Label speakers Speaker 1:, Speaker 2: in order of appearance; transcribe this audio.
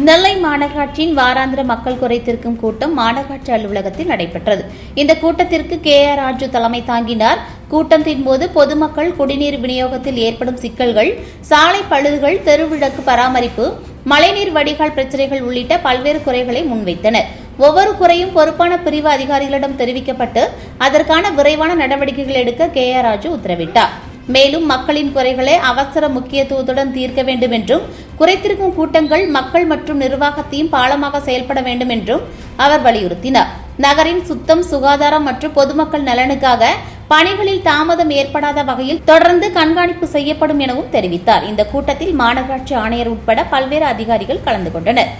Speaker 1: நெல்லை மாநகராட்சியின் வாராந்திர மக்கள் குறை தீர்க்கும் கூட்டம் மாநகராட்சி அலுவலகத்தில் நடைபெற்றது. இந்த கூட்டத்திற்கு KR ராஜு தலைமை தாங்கினார். கூட்டத்தின் போது பொதுமக்கள் குடிநீர் விநியோகத்தில் ஏற்படும் சிக்கல்கள், சாலை பழுதுகள், தெருவிளக்கு பராமரிப்பு, மழைநீர் வடிகால் பிரச்சினைகள் உள்ளிட்ட பல்வேறு குறைகளை முன்வைத்தனர். ஒவ்வொரு குறையும் பொறுப்பான பிரிவு அதிகாரிகளிடம் தெரிவிக்கப்பட்டு அதற்கான விரைவான நடவடிக்கைகள் எடுக்க KR ராஜு உத்தரவிட்டார். மேலும் மக்களின் குறைகளை அவசர முக்கியத்துவத்துடன் தீர்க்க வேண்டும் என்றும், குறைத்திருக்கும் கூட்டங்கள் மக்கள் மற்றும் நிர்வாகத்தையும் பாலமாக செயல்பட வேண்டும் என்றும் அவர் வலியுறுத்தினார். நகரின் சுத்தம், சுகாதாரம் மற்றும் பொதுமக்கள் நலனுக்காக பணிகளில் தாமதம் ஏற்படாத வகையில் தொடர்ந்து கண்காணிப்பு செய்யப்படும் எனவும் தெரிவித்தார். இந்த கூட்டத்தில் மாநகராட்சி ஆணையர் உட்பட பல்வேறு அதிகாரிகள் கலந்து கொண்டனர்.